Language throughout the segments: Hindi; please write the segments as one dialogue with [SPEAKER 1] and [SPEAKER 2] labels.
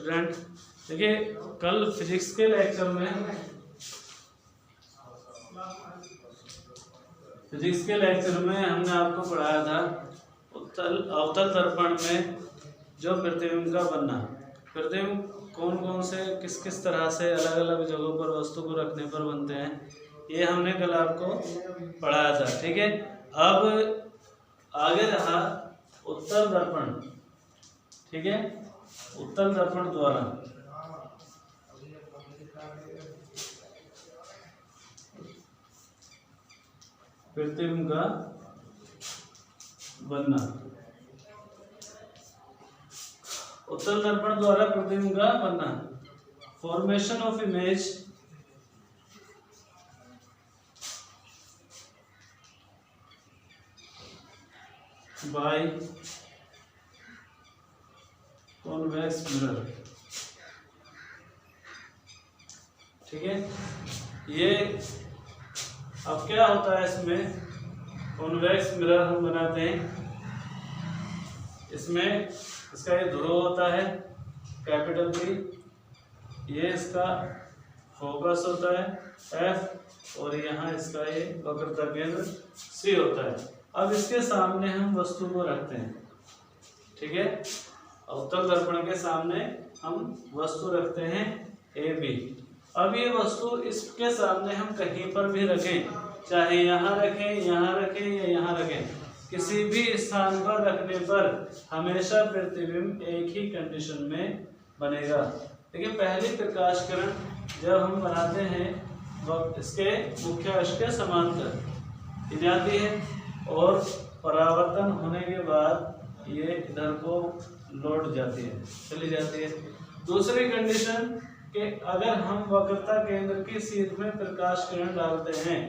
[SPEAKER 1] स्टूडेंट, देखिए कल फिजिक्स के लेक्चर में हमने आपको पढ़ाया था अवतल दर्पण में जो प्रतिबिंब का बनना, प्रतिबिंब कौन कौन से किस किस तरह से अलग अलग जगहों पर वस्तु को रखने पर बनते हैं, ये हमने कल आपको पढ़ाया था। ठीक है, अब आगे रहा उत्तल दर्पण। ठीक है, उत्तल दर्पण द्वारा प्रतिबिंब का बनना, उत्तल दर्पण द्वारा प्रतिबिंब का बनना, formation of image by convex mirror. ठीक है, ये अब क्या होता है, इसमें कॉन्वेक्स मिरर हम बनाते हैं, इसमें इसका ये ध्रुव होता है कैपिटल P, ये इसका फोकस होता है F, और यहाँ इसका ये वक्रता केंद्र C होता है। अब इसके सामने हम वस्तु को रखते हैं। ठीक है, उत्तल दर्पण के सामने हम वस्तु रखते हैं AB। अब ये वस्तु इसके सामने हम कहीं पर भी रखें, चाहे यहाँ रखें, यहाँ रखें या यहाँ रखें, किसी भी स्थान पर रखने पर हमेशा प्रतिबिंब एक ही कंडीशन में बनेगा। देखिए पहली प्रकाश किरण जब हम बनाते हैं वक्त इसके मुख्य अक्ष के समांतर जाती है और परावर्तन होने के बाद ये इधर को लौट जाती है, चली जाती है। दूसरी कंडीशन कि अगर हम वक्रता केंद्र की सीध में प्रकाश किरण डालते हैं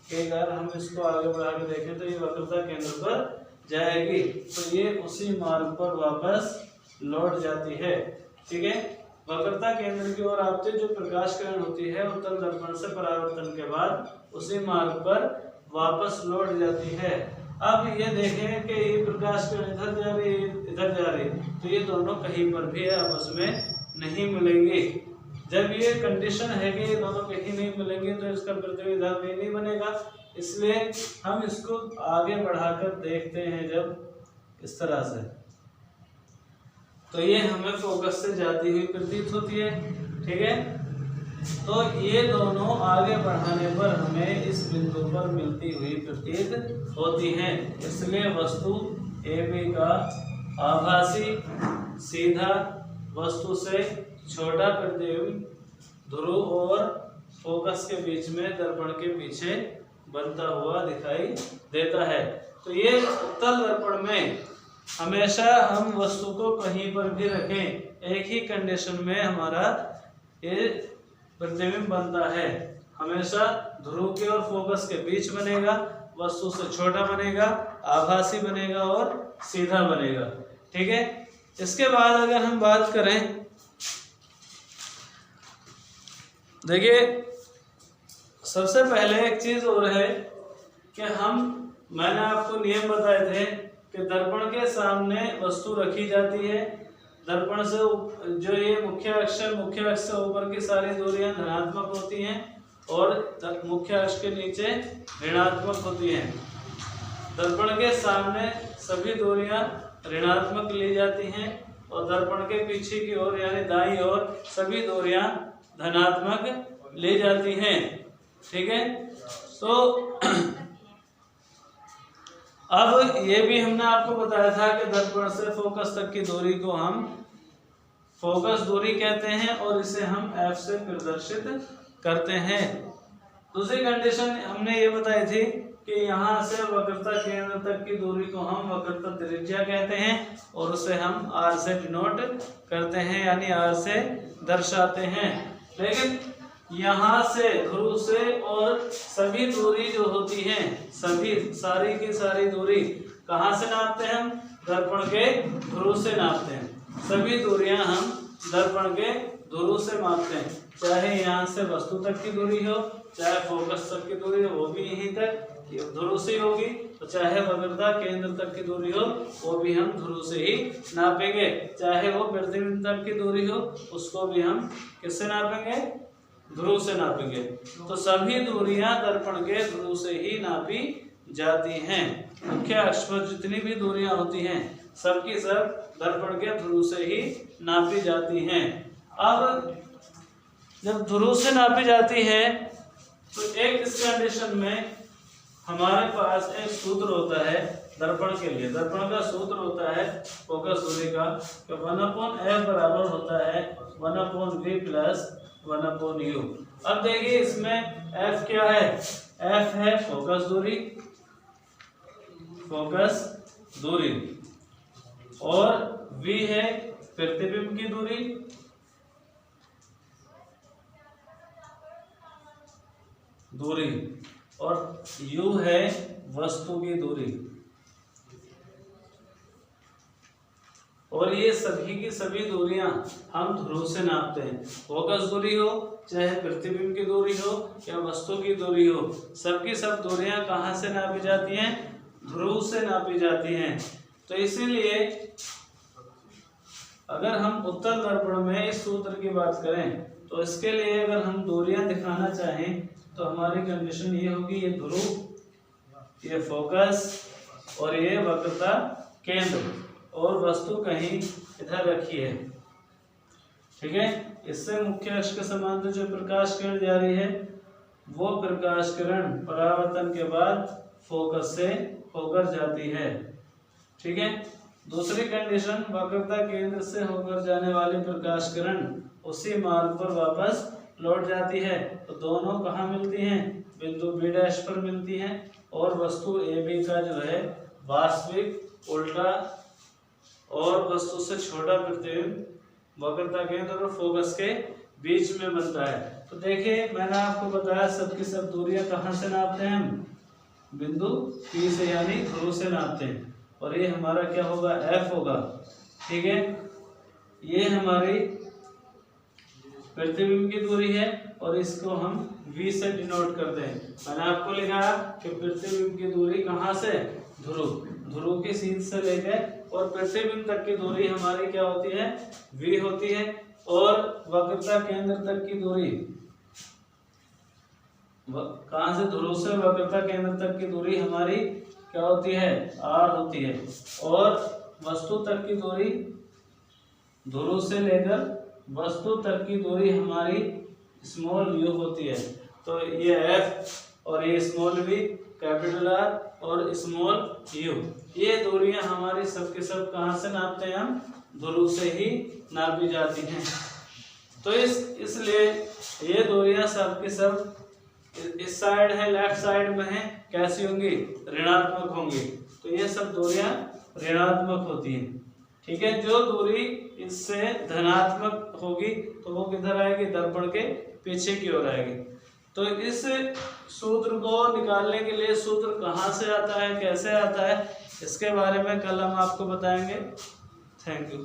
[SPEAKER 1] कि अगर हम इसको आगे बढ़ा के देखें तो ये वक्रता केंद्र पर जाएगी, तो ये उसी मार्ग पर वापस लौट जाती है। ठीक है, वक्रता केंद्र की ओर आपसे जो प्रकाश किरण होती है उत्तल दर्पण से परावर्तन के बाद उसी मार्ग पर वापस लौट जाती है। अब ये देखें कि ये प्रकाश किरण इधर जा रही है, इधर जा रही है, तो ये दोनों कहीं पर भी आपस में नहीं मिलेंगे। जब ये कंडीशन है कि ये दोनों कहीं नहीं मिलेंगे तो इसका प्रतिबिंब इधर भी नहीं बनेगा, इसलिए हम इसको आगे बढ़ाकर देखते हैं जब इस तरह से, तो ये हमें फोकस से जाती हुई प्रतीत होती है। ठीक है, तो ये दोनों आगे बढ़ाने पर हमें इस बिंदु पर मिलती हुई प्रतीत होती हैं, इसलिए वस्तु AB का आभासी सीधा वस्तु से छोटा प्रतिबिंब ध्रुव और फोकस के बीच में दर्पण के पीछे बनता हुआ दिखाई देता है। तो ये उत्तल दर्पण में हमेशा हम वस्तु को कहीं पर भी रखें, एक ही कंडीशन में हमारा ये प्रतिबिंब बनता है, हमेशा ध्रुव के और फोकस के बीच बनेगा, वस्तु से छोटा बनेगा, आभासी बनेगा और सीधा बनेगा। ठीक है, इसके बाद अगर हम बात करें, देखिए सबसे पहले एक चीज और है कि मैंने आपको नियम बताए थे कि दर्पण के सामने वस्तु रखी जाती है, दर्पण से जो ये मुख्य अक्ष से ऊपर की सारी दूरियां धनात्मक होती हैं और मुख्य अक्ष के नीचे ऋणात्मक होती हैं। दर्पण के सामने सभी दूरियां ऋणात्मक ली जाती हैं और दर्पण के पीछे की ओर यानी दाईं ओर सभी दूरियां धनात्मक ले जाती हैं। ठीक है, तो अब ये भी हमने आपको बताया था कि दर्पण से फोकस तक की दूरी को हम फोकस दूरी कहते हैं और इसे हम F से प्रदर्शित करते हैं। दूसरी कंडीशन हमने ये बताई थी कि यहाँ से वक्रता केंद्र तक की दूरी को हम वक्रता त्रिज्या कहते हैं और उसे हम R से डिनोट करते हैं यानी R से दर्शाते हैं। लेकिन यहाँ से ध्रुव से और सभी दूरी जो होती है, सभी सारी की सारी दूरी कहाँ से नापते हैं हम? दर्पण के ध्रुव से नापते हैं। सभी दूरियां हम दर्पण के ध्रुव से मापते हैं, चाहे यहाँ से वस्तु तक की दूरी हो, चाहे फोकस तक की दूरी हो, वो भी यहीं तक ध्रुव से होगी। तो चाहे वक्रता केंद्र तक की दूरी हो वो भी हम ध्रुव से ही नापेंगे, चाहे वो प्रतिबिंब तक की दूरी हो उसको भी हम किससे नापेंगे, ध्रुव से नापेंगे। तो सभी दूरियां दर्पण के ध्रुव से ही नापी जाती हैं। मुख्य अक्ष पर जितनी भी दूरियां होती हैं सबकी सब दर्पण के ध्रुव से ही नापी जाती हैं। अब जब ध्रुव से नापी जाती है तो एक इस कंडीशन में हमारे पास एक सूत्र होता है दर्पण के लिए। दर्पण का सूत्र होता है फोकस दूरी का, तो 1/f बराबर होता है 1/v प्लस 1/u। अब देखिए इसमें f क्या है, f है फोकस दूरी और v है प्रतिबिंब की दूरी और u है वस्तु की दूरी। और ये सभी की सभी दूरियां हम ध्रुव से नापते हैं। फोकस दूरी हो चाहे प्रतिबिंब की दूरी हो या वस्तु की दूरी हो, सबकी सब दूरियां कहाँ से नापी जाती हैं, ध्रुव से नापी जाती हैं। तो इसीलिए अगर हम उत्तल दर्पण में इस सूत्र की बात करें तो इसके लिए अगर हम दूरियां दिखाना चाहें तो हमारी कंडीशन ये होगी, ये ध्रुव, ये फोकस और ये वक्रता केंद्र और वस्तु कहीं इधर रखी है। ठीक है, इससे मुख्य अक्ष के समांतर जो प्रकाश किरण जा रही है वो प्रकाश किरण परावर्तन के बाद फोकस से होकर जाती है। ठीक है, दूसरी कंडीशन, वक्रता केंद्र से होकर जाने वाली प्रकाश किरण उसी मार्ग पर वापस लौट जाती है। तो दोनों कहाँ मिलती हैं, बिंदु B' पर मिलती हैं और वस्तु AB का जो है वास्तविक उल्टा और वस्तु से छोटा प्रतिबिंब वक्रता केंद्र और फोकस के बीच में बनता है। तो देखिए मैंने आपको बताया सबकी सब दूरियां कहाँ से नापते हैं हम, बिंदु P से यानी ध्रुव से नापते हैं। और ये हमारा क्या होगा, F होगा। ठीक है, ये हमारी प्रतिबिंब की दूरी है और इसको हम V से डिनोट करते हैं। मैंने आपको लिखा कि प्रतिबिंब की दूरी कहाँ से, ध्रुव की सीध से लेकर और प्रतिबिंब तक की दूरी हमारी क्या होती है, V होती है। और वक्रता केंद्र तक की दूरी कहाँ से, ध्रुव से वक्रता केंद्र तक की दूरी हमारी क्या होती है, R होती है। और वस्तु तक की दूरी, ध्रुव से लेकर वस्तु तक की दूरी हमारी स्मॉल u होती है। तो ये f और ये स्मॉल v, कैपिटल R और स्मॉल u, ये दूरियां हमारी सबके सब कहाँ से नापते हैं हम, ध्रुव से ही नापी जाती हैं। तो इसलिए ये दूरियां सबके सब इस साइड है, लेफ्ट साइड में है, कैसी होंगी, ऋणात्मक होंगी। तो ये सब दूरियां ऋणात्मक होती हैं। ठीक है, जो दूरी इससे धनात्मक होगी तो वो किधर आएगी, दर्पण के पीछे की ओर आएगी। तो इस सूत्र को निकालने के लिए सूत्र कहाँ से आता है, कैसे आता है, इसके बारे में कल हम आपको बताएंगे। Thank you.